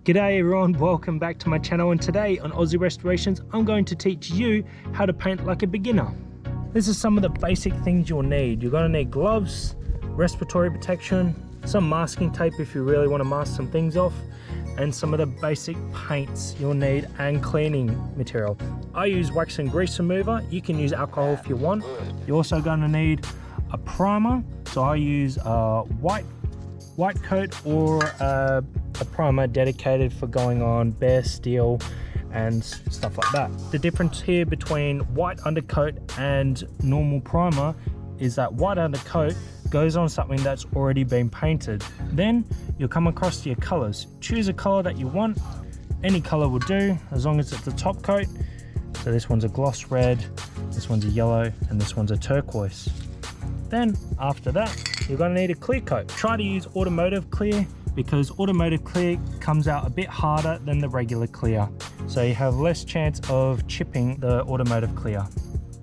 G'day everyone, welcome back to my channel, and today on Aussie Restorations I'm going to teach you how to paint like a beginner. This is some of the basic things you'll need. You're going to need gloves, respiratory protection, some masking tape if you really want to mask some things off, and some of the basic paints you'll need and cleaning material. I use wax and grease remover. You can use alcohol if you want. You're also going to need a primer, so I use a white coat or a primer dedicated for going on bare steel and stuff like that. The difference here between white undercoat and normal primer is that white undercoat goes on something that's already been painted. Then you'll come across to your colors. Choose a color that you want. Any color will do as long as it's the top coat. So this one's a gloss red, this one's a yellow, and this one's a turquoise. Then after that, you're going to need a clear coat. Try to use Automotive clear, because Automotive clear comes out a bit harder than the regular clear, so you have less chance of chipping the Automotive clear.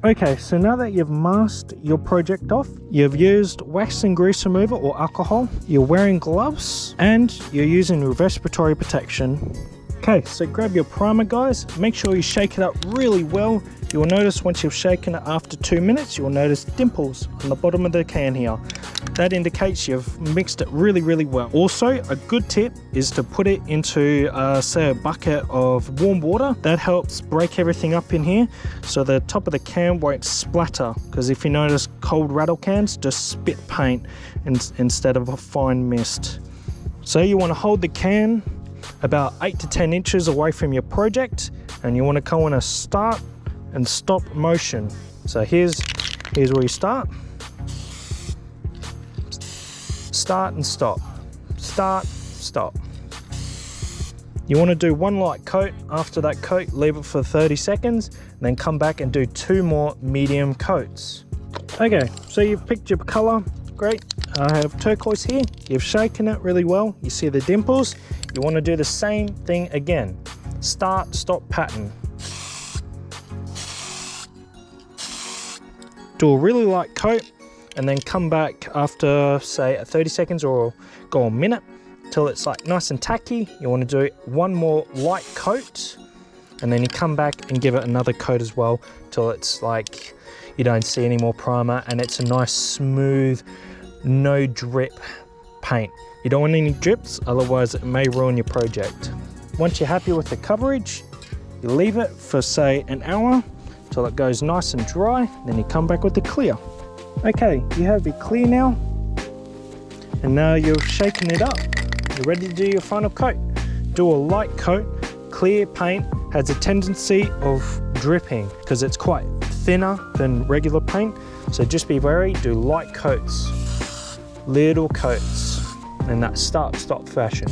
Okay, so now that you've masked your project off, you've used wax and grease remover or alcohol, you're wearing gloves, and you're using respiratory protection. Okay, so grab your primer, guys. Make sure you shake it up really well. You'll notice once you've shaken it after 2 minutes, you'll notice dimples on the bottom of the can here. That indicates you've mixed it really well. Also, a good tip is to put it into, say, a bucket of warm water. That helps break everything up in here, so the top of the can won't splatter. Because if you notice, cold rattle cans just spit paint instead of a fine mist. So you want to hold the can about 8 to 10 inches away from your project, and you want to go in a start and stop motion. So here's where you start and stop, start, stop. You want to do one light coat. After that coat, leave it for 30 seconds, and then come back and do 2 more medium coats. Okay, so you've picked your color. Great. I have turquoise here. You've shaken it really well. You see the dimples. You want to do the same thing again. Start, stop pattern. Do a really light coat, and then come back after, say, 30 seconds or go a minute till it's like nice and tacky. You want to do one more light coat, and then you come back and give it another coat as well till it's like you don't see any more primer and it's a nice smooth, no drip paint. You don't want any drips, otherwise it may ruin your project. Once you're happy with the coverage, you leave it for, say, an hour till it goes nice and dry, then you come back with the clear. Okay, you have your clear now, and now you're shaking it up. You're ready to do your final coat. Do a light coat. Clear paint has a tendency of dripping because it's quite thinner than regular paint, so just be wary. Do light coats, little coats, in that start-stop fashion.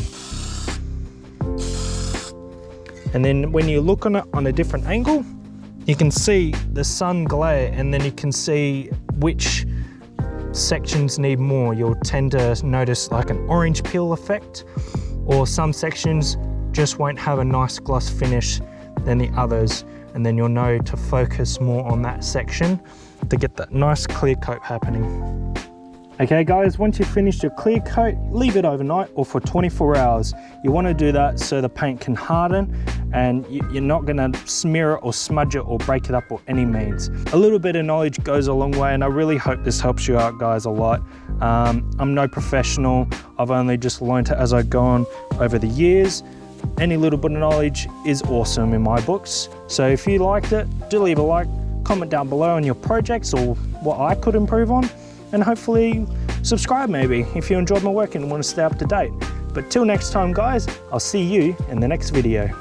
And then when you look on it on a different angle, you can see the sun glare, and then you can see which sections need more. You'll tend to notice like an orange peel effect, or some sections just won't have a nice gloss finish than the others, and then you'll know to focus more on that section to get that nice clear coat happening. Okay guys, once you've finished your clear coat, leave it overnight or for 24 hours. You want to do that so the paint can harden, and you're not going to smear it or smudge it or break it up or any means. A little bit of knowledge goes a long way, and I really hope this helps you out, guys, a lot. I'm no professional. I've only just learned it as I've gone over the years. Any little bit of knowledge is awesome in my books. So if you liked it, do leave a like, comment down below on your projects or what I could improve on, and hopefully subscribe maybe if you enjoyed my work and want to stay up to date. But till next time, guys, I'll see you in the next video.